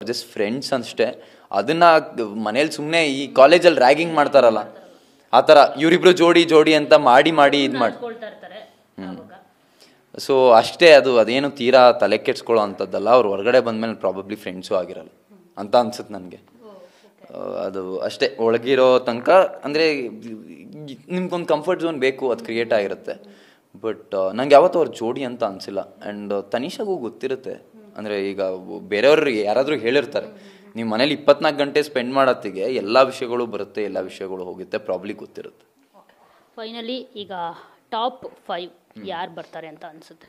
Just friends ಅಷ್ಟೇ. ಅದನ್ನ ಮನೇಲಿ ಸುಮ್ಮನೆ ಈ ಕಾಲೇಜಲ್ಲಿ ರ್ಯಾಗಿಂಗ್ ಮಾಡ್ತಾರಲ್ಲ ಆ ಥರ ಇವರಿಬ್ರು ಜೋಡಿ ಅಂತ ಮಾಡಿ ಇದು ಮಾಡಿ. ಸೊ ಅಷ್ಟೇ, ಅದೇನು ತೀರಾ ತಲೆ ಕೆಡ್ಸ್ಕೊಳ್ಳೋ ಅಂಥದ್ದಲ್ಲ. ಅವ್ರು ಹೊರಗಡೆ ಬಂದಮೇಲೆ ಪ್ರಾಬಬ್ಲಿ ಫ್ರೆಂಡ್ಸು ಆಗಿರಲ್ಲ ಅಂತ ಅನ್ಸುತ್ತೆ ನನಗೆ. ಅದು ಅಷ್ಟೇ, ಒಳಗಿರೋ ತನಕ ಅಂದರೆ ನಿಮ್ಗೊಂದು ಕಂಫರ್ಟ್ ಝೋನ್ ಬೇಕು, ಅದು ಕ್ರಿಯೇಟ್ ಆಗಿರುತ್ತೆ. ಬಟ್ ನಂಗೆ ಯಾವತ್ತೂ ಅವ್ರ ಜೋಡಿ ಅಂತ ಅನಿಸಿಲ್ಲ. ಆ್ಯಂಡ್ ತನಿಷಾಗೂ ಗೊತ್ತಿರುತ್ತೆ, ಅಂದರೆ ಈಗ ಬೇರೆಯವ್ರು ಯಾರಾದರೂ ಹೇಳಿರ್ತಾರೆ ನೀವು ಮನೇಲಿ 24 ಗಂಟೆ ಸ್ಪೆಂಡ್ ಮಾಡೋತ್ತಿಗೆ ಎಲ್ಲ ವಿಷಯಗಳು ಬರುತ್ತೆ, ಎಲ್ಲ ವಿಷಯಗಳು ಹೋಗುತ್ತೆ, ಪ್ರಾಬ್ಲಿ ಗೊತ್ತಿರುತ್ತೆ. ಫೈನಲಿ ಈಗ ಟಾಪ್ 5 ಯಾರು ಬರ್ತಾರೆ ಅಂತ ಅನಿಸುತ್ತೆ?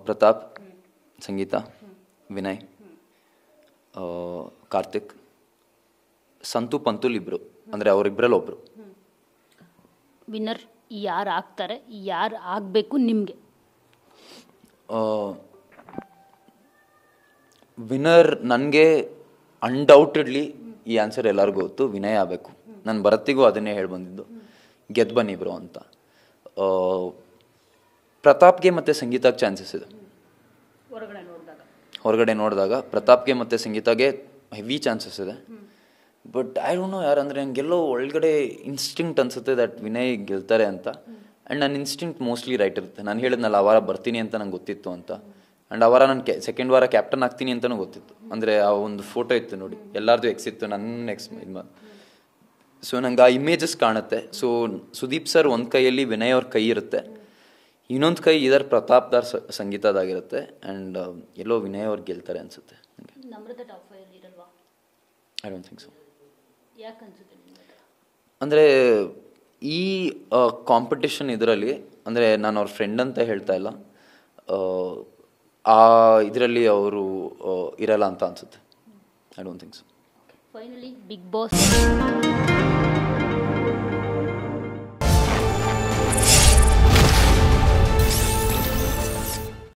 ಪ್ರತಾಪ್, ಸಂಗೀತ, ವಿನಯ್, ಕಾರ್ತಿಕ್, ಸಂತು, ಪಂತುಲ್ ಇಬ್ಬರು, ಅಂದರೆ ಅವರಿಬ್ಬರಲ್ಲಿ ಒಬ್ಬರು. ವಿನ್ನರ್ ಯಾರು ಆಗ್ತಾರೆ, ಯಾರು ಆಗಬೇಕು ನಿಮಗೆ? ವಿನ್ನರ್ ನನಗೆ ಅನ್ಡೌಟೆಡ್ಲಿ ಈ ಆನ್ಸರ್ ಎಲ್ಲರಿಗೂ ಗೊತ್ತು, ವಿನಯ್ ಆಗಬೇಕು. ನಾನು ಭರತ್ತಿಗೂ ಅದನ್ನೇ ಹೇಳಿ ಬಂದಿದ್ದು, ಗೆದ್ದು ಬನ್ನಿ ಬ್ರೋ ಅಂತ. ಪ್ರತಾಪ್ಗೆ ಮತ್ತು ಸಂಗೀತಕ್ಕೆ ಚಾನ್ಸಸ್ ಇದೆ. ಹೊರಗಡೆ ನೋಡಿದಾಗ ಪ್ರತಾಪ್ಗೆ ಮತ್ತು ಸಂಗೀತಗೆ ಹೆವಿ ಚಾನ್ಸಸ್ ಇದೆ. ಬಟ್ ಐ ಡೋಂಟ್ ನೋ ಯಾರಂದರೆ ನನಗೆಲ್ಲೋ ಒಳಗಡೆ ಇನ್ಸ್ಟಿಂಕ್ಟ್ ಅನಿಸುತ್ತೆ ದಟ್ ವಿನಯ್ ಗೆಲ್ತಾರೆ ಅಂತ. ಆ್ಯಂಡ್ ನನ್ನ ಇನ್ಸ್ಟಿಂಕ್ಟ್ ಮೋಸ್ಟ್ಲಿ ರೈಟ್ ಇರುತ್ತೆ. ನಾನು ಹೇಳಿದ್ನಲ್ಲ ಆ ವಾರ ಬರ್ತೀನಿ ಅಂತ ನಂಗೆ ಗೊತ್ತಿತ್ತು ಅಂತ. ಆ್ಯಂಡ್ ಆ ವಾರ ನಾನು ಸೆಕೆಂಡ್ ವಾರ ಕ್ಯಾಪ್ಟನ್ ಆಗ್ತೀನಿ ಅಂತಲೂ ಗೊತ್ತಿತ್ತು. ಅಂದರೆ ಆ ಒಂದು ಫೋಟೋ ಇತ್ತು ನೋಡಿ, ಎಲ್ಲರದು ಎಕ್ಸ್ ಇತ್ತು, ನನ್ನ ಎಕ್ಸ್ ಇದು. ಸೊ ನಂಗೆ ಆ ಇಮೇಜಸ್ ಕಾಣುತ್ತೆ. ಸೊ ಸುದೀಪ್ ಸರ್ ಒಂದು ಕೈಯಲ್ಲಿ ವಿನಯ್ ಅವ್ರ ಕೈ ಇರುತ್ತೆ, ಇನ್ನೊಂದು ಕೈ ಇದರ ಪ್ರತಾಪ್ದಾರ್ ಸಂಗೀತದಾಗಿರುತ್ತೆ. ಆ್ಯಂಡ್ ಎಲ್ಲೋ ವಿನಯ್ ಅವ್ರು ಗೆಲ್ತಾರೆ ಅನಿಸುತ್ತೆ ನನಗೆ. I don't think so. ಅಂದರೆ ಈ ಕಾಂಪಿಟಿಷನ್ ಇದರಲ್ಲಿ, ಅಂದರೆ ನಾನು ಅವ್ರ ಫ್ರೆಂಡ್ ಅಂತ ಹೇಳ್ತಾ ಇಲ್ಲ, ಆ ಇದರಲ್ಲಿ ಅವರು ಇರಲ್ಲ ಅಂತ ಅನಿಸುತ್ತೆ. I don't think so. Finally Bigg boss